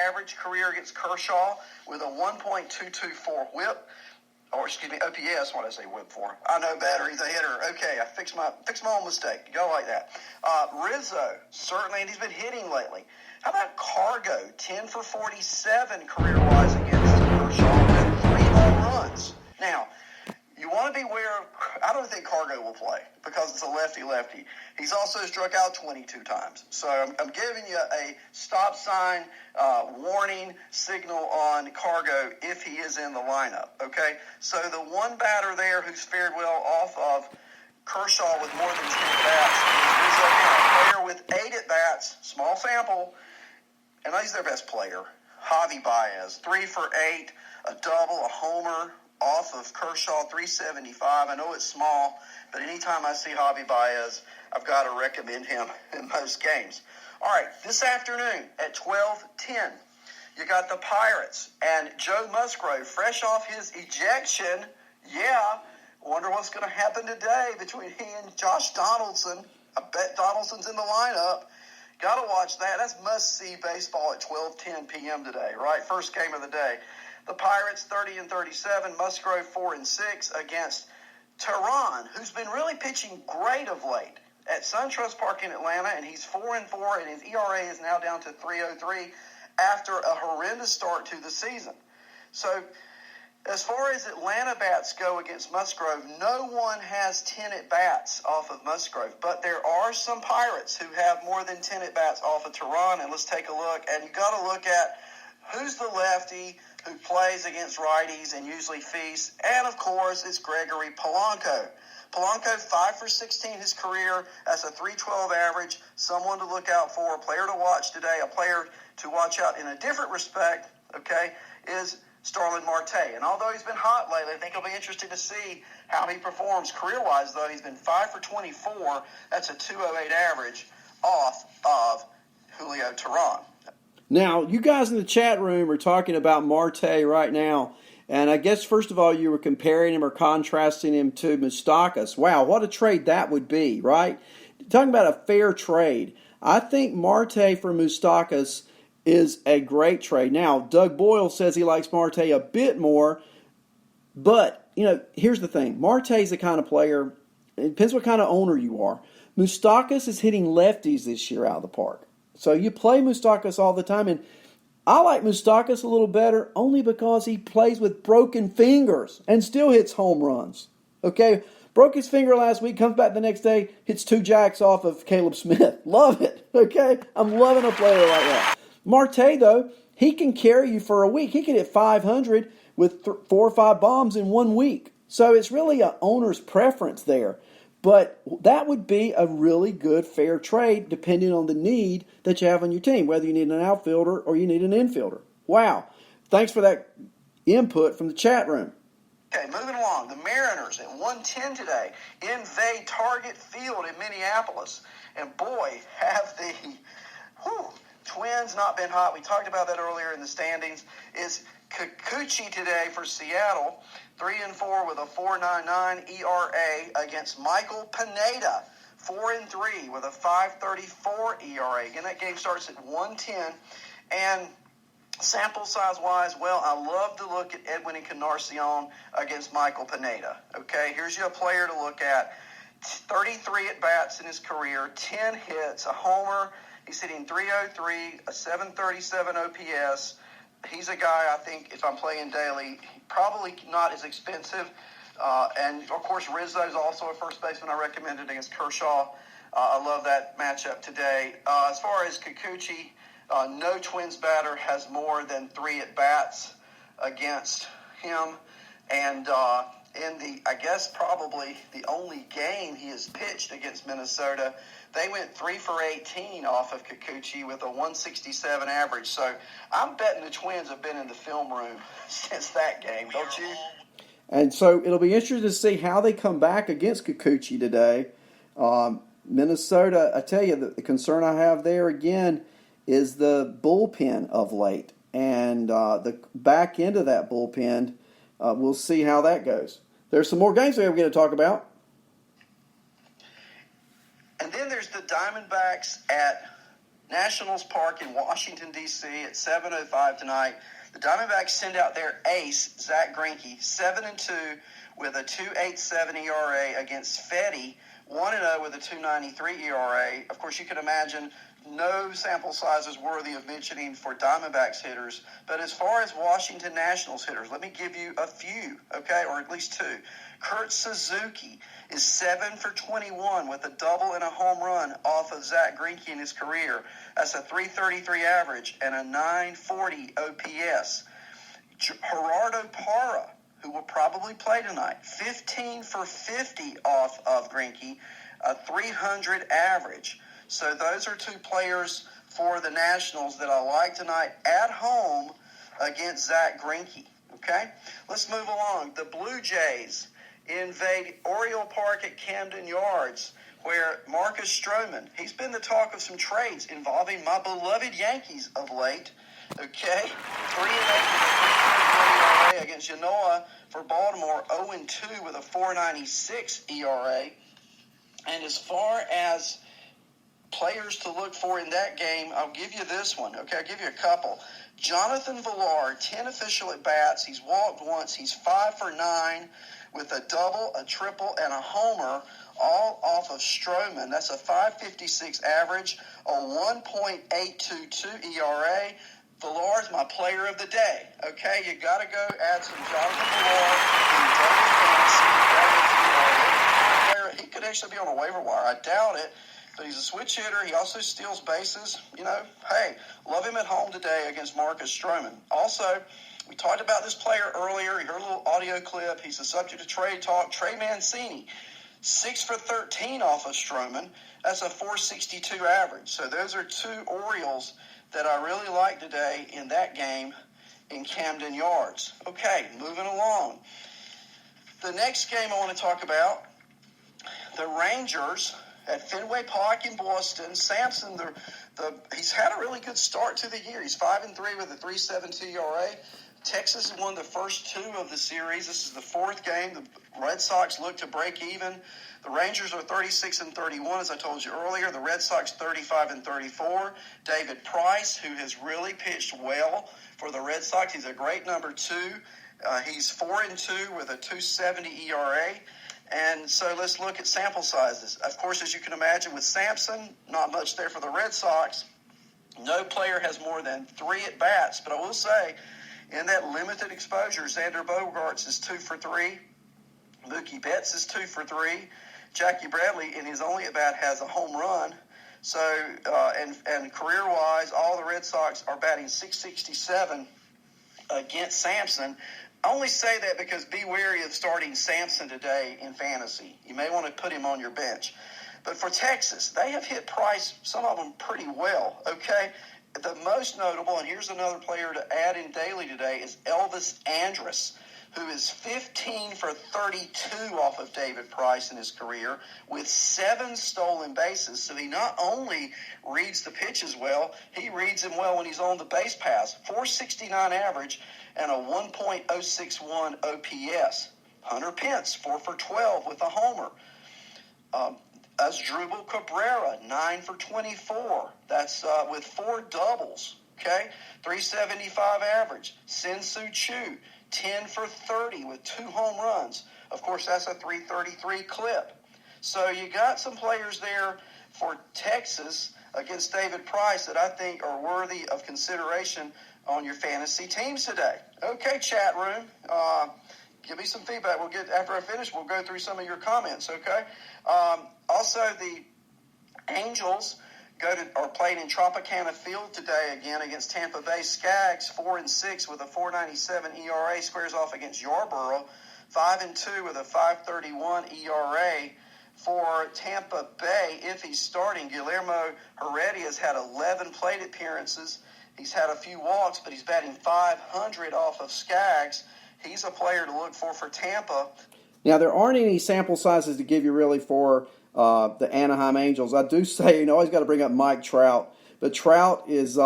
average career against Kershaw with a 1.224 whip. Or, excuse me, OPS, what did I say whip for? I know better. He's a hitter. Okay, I fixed my own mistake. You go like that. Rizzo, certainly, and he's been hitting lately. How about Cargo, 10 for 47 career-wise against Kershaw with 3 home runs? Now, you want to be aware of, I don't think Cargo will play because it's a lefty-lefty. He's also struck out 22 times. So I'm giving you a stop sign, warning signal on Cargo if he is in the lineup, okay? So the one batter there who's fared well off of Kershaw with more than 10 bats is Rizzo now, a player with 8 at-bats, small sample, and he's their best player, Javi Baez, 3 for 8, a double, a homer, off of Kershaw, 375. I know it's small, but anytime I see Javi Baez, I've got to recommend him in most games. All right, this afternoon at 12:10, you got the Pirates and Joe Musgrove, fresh off his ejection. Yeah, wonder what's going to happen today between he and Josh Donaldson. I bet Donaldson's in the lineup. Got to watch that. That's must-see baseball at 12:10 p.m. today, right? First game of the day. The Pirates 30-37, Musgrove 4-6 against Tehran, who's been really pitching great of late at SunTrust Park in Atlanta, and he's 4-4, and his ERA is now down to 3.03 after a horrendous start to the season. So, as far as Atlanta bats go against Musgrove, no one has 10 at-bats off of Musgrove, but there are some Pirates who have more than 10 at-bats off of Tehran, and let's take a look. And you got to look at who's the lefty who plays against righties and usually feasts, and of course it's Gregory Polanco. Polanco 5 for 16 his career. That's a 312 average. Someone to look out for, a player to watch today, a player to watch out in a different respect, okay, is Starlin Marte. And although he's been hot lately, I think it'll be interesting to see how he performs career-wise, though. He's been 5 for 24. That's a 208 average off of Julio Tehran. Now, you guys in the chat room are talking about Marte right now, and I guess, first of all, you were comparing him or contrasting him to Moustakas. Wow, what a trade that would be, right? Talking about a fair trade. I think Marte for Moustakas is a great trade. Now, Doug Boyle says he likes Marte a bit more, but, here's the thing. Marte's the kind of player, it depends what kind of owner you are. Moustakas is hitting lefties this year out of the park. So you play Moustakas all the time, and I like Moustakas a little better only because he plays with broken fingers and still hits home runs. Okay, broke his finger last week, comes back the next day, hits 2 jacks off of Caleb Smith. Love it, okay? I'm loving a player like that. Marte, though, he can carry you for a week. He can hit 500 with 4 or 5 bombs in 1 week. So it's really an owner's preference there. But that would be a really good, fair trade depending on the need that you have on your team, whether you need an outfielder or you need an infielder. Wow. Thanks for that input from the chat room. Okay, moving along. The Mariners at 110 today invade Target Field in Minneapolis. And boy, have the Twins not been hot. We talked about that earlier in the standings. Is Kikuchi today for Seattle, 3-4 with a 4.99 ERA against Michael Pineda, 4-3 with a 5.34 ERA. Again, that game starts at 110. And sample size-wise, well, I love to look at Edwin Encarnacion against Michael Pineda. Okay, here's you a player to look at. 33 at-bats in his career, 10 hits, a homer. He's hitting 303, a 737 OPS. He's a guy, I think, if I'm playing daily, probably not as expensive. And, of course, Rizzo's also a first baseman I recommended against Kershaw. I love that matchup today. As far as Kikuchi, no Twins batter has more than 3 at-bats against him. And I guess probably the only game he has pitched against Minnesota, they went 3 for 18 off of Kikuchi with a 167 average. So I'm betting the Twins have been in the film room since that game, don't you? And so it'll be interesting to see how they come back against Kikuchi today. Minnesota, I tell you, the concern I have there again is the bullpen of late. And the back end of that bullpen, we'll see how that goes. There's some more games we're going to talk about. And then there's the Diamondbacks at Nationals Park in Washington, D.C. at 7:05 tonight. The Diamondbacks send out their ace, Zach Greinke, 7-2 with a 2.87 ERA against Fetty, 1-0 with a 2.93 ERA. Of course, you can imagine no sample size is worthy of mentioning for Diamondbacks hitters. But as far as Washington Nationals hitters, let me give you a few, okay, or at least two. Kurt Suzuki is 7 for 21 with a double and a home run off of Zach Greinke in his career. That's a 333 average and a 940 OPS. Gerardo Parra, who will probably play tonight, 15 for 50 off of Greinke, a 300 average. So those are two players for the Nationals that I like tonight at home against Zach Greinke. Okay? Let's move along. The Blue Jays invade Oriole Park at Camden Yards, where Marcus Stroman, he's been the talk of some trades involving my beloved Yankees of late. Okay? 3-8 with a 3.3 ERA against Genoa for Baltimore, 0-2 with a 4.96 ERA. And as far as players to look for in that game, I'll give you this one. Okay, I'll give you a couple. Jonathan Villar, 10 official at-bats. He's walked once. He's 5 for 9 with a double, a triple, and a homer, all off of Stroman. That's a 5.56 average, a 1.822 ERA. Villar's my player of the day. Okay, you got to go add some Jonathan Villar in daily fantasy. He could actually be on a waiver wire. I doubt it. But he's a switch hitter. He also steals bases. You know, hey, love him at home today against Marcus Stroman. Also, we talked about this player earlier. You heard a little audio clip. He's the subject of trade talk. Trey Mancini, 6 for 13 off of Stroman. That's a 4.62 average. So those are two Orioles that I really like today in that game in Camden Yards. Okay, moving along. The next game I want to talk about, the Rangers at Fenway Park in Boston. Sampson, he's had a really good start to the year. He's 5-3 with a 3.72 ERA. Texas won the first two of the series. This is the fourth game. The Red Sox look to break even. The Rangers are 36-31, as I told you earlier. The Red Sox 35-34. David Price, who has really pitched well for the Red Sox, he's a great number two. He's 4-2 with a 2.70 ERA. And so let's look at sample sizes. Of course, as you can imagine, with Sampson, not much there for the Red Sox. No player has more than 3 at-bats. But I will say, in that limited exposure, Xander Bogaerts is 2 for 3. Mookie Betts is 2 for 3. Jackie Bradley, in his only at-bat, has a home run. So, and career-wise, all the Red Sox are batting .667 against Sampson. I only say that because be wary of starting Sampson today in fantasy. You may want to put him on your bench. But for Texas, they have hit Price, some of them pretty well, okay? The most notable, and here's another player to add in daily today, is Elvis Andrus, who is 15 for 32 off of David Price in his career with 7 stolen bases. So he not only reads the pitches well, he reads them well when he's on the base pass. 4.69 average and a 1.061 OPS. Hunter Pence, 4 for 12 with a homer. Asdrubal Cabrera, 9 for 24. That's with 4 doubles. Okay, 375 average. Sin-Soo Choo, 10 for 30 with 2 home runs. Of course, that's a 333 clip. So you got some players there for Texas against David Price that I think are worthy of consideration on your fantasy teams today. Okay, chat room. Give me some feedback. We'll get after I finish. We'll go through some of your comments. Okay. Also, the Angels are playing in Tropicana Field today again against Tampa Bay. Skaggs 4-6 with a 4.97 ERA squares off against Yarborough. 5-2 with a 5.31 ERA for Tampa Bay. If he's starting, Guillermo Heredia has had 11 plate appearances. He's had a few walks, but he's batting .500 off of Skaggs. He's a player to look for Tampa. Now, there aren't any sample sizes to give you really for the Anaheim Angels. I do say, always got to bring up Mike Trout. But Trout is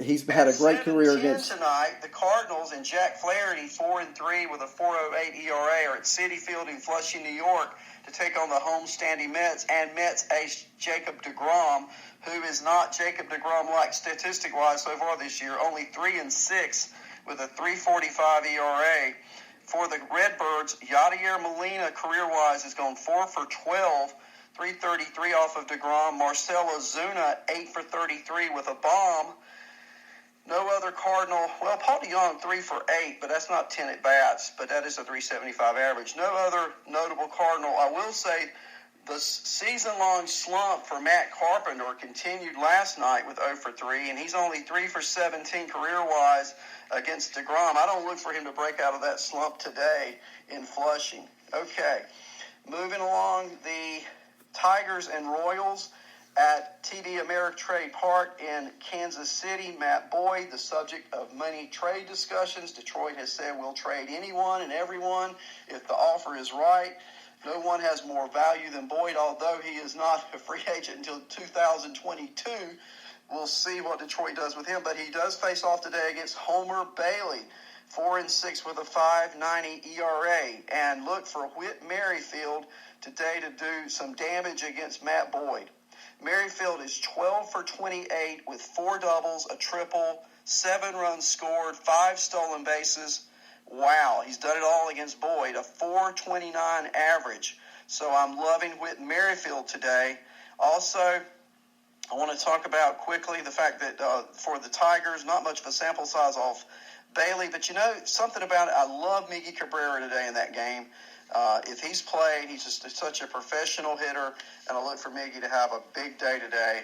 he's had a great career against tonight. The Cardinals and Jack Flaherty 4-3 with a 4.08 ERA are at Citi Field in Flushing, New York, to to take on the home-standing Mets, and Mets ace Jacob deGrom, who is not Jacob deGrom-like statistic-wise so far this year, only 3-6 with a 3.45 ERA. For the Redbirds, Yadier Molina, career-wise, has gone 4 for 12, 333 off of deGrom. Marcell Ozuna, 8 for 33 with a bomb. No other Cardinal. Well, Paul DeJong, 3 for 8, but that's not 10 at bats, but that is a 375 average. No other notable Cardinal. I will say the season-long slump for Matt Carpenter continued last night with 0 for 3, and he's only 3 for 17 career-wise against deGrom. I don't look for him to break out of that slump today in Flushing. Okay, moving along, the Tigers and Royals at TD Ameritrade Park in Kansas City. Matt Boyd, the subject of many trade discussions. Detroit has said we'll trade anyone and everyone if the offer is right. No one has more value than Boyd, although he is not a free agent until 2022. We'll see what Detroit does with him, but he does face off today against Homer Bailey, 4-6 with a 5.90 ERA. And look for Whit Merrifield today to do some damage against Matt Boyd. Merrifield is 12 for 28 with 4 doubles, a triple, 7 runs scored, 5 stolen bases. Wow, he's done it all against Boyd, a 4.29 average. So I'm loving Whit Merrifield today. Also, I want to talk about quickly the fact that for the Tigers, not much of a sample size off Bailey, but you know something about it. I love Miggy Cabrera today in that game. If he's played, he's just such a professional hitter, and I look for Miggy to have a big day today.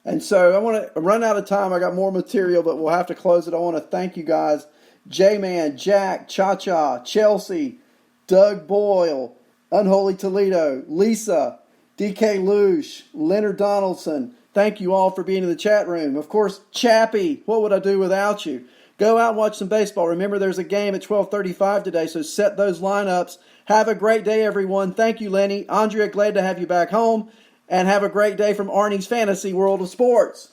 And so I want to run out of time. I got more material, but we'll have to close it. I want to thank you guys. J-Man, Jack, Cha-Cha, Chelsea, Doug Boyle, Unholy Toledo, Lisa, DK Lush, Leonard Donaldson. Thank you all for being in the chat room. Of course, Chappie, what would I do without you? Go out and watch some baseball. Remember, there's a game at 12:35 today, so set those lineups. Have a great day, everyone. Thank you, Lenny. Andrea, glad to have you back home. And have a great day from Arnie's Fantasy World of Sports.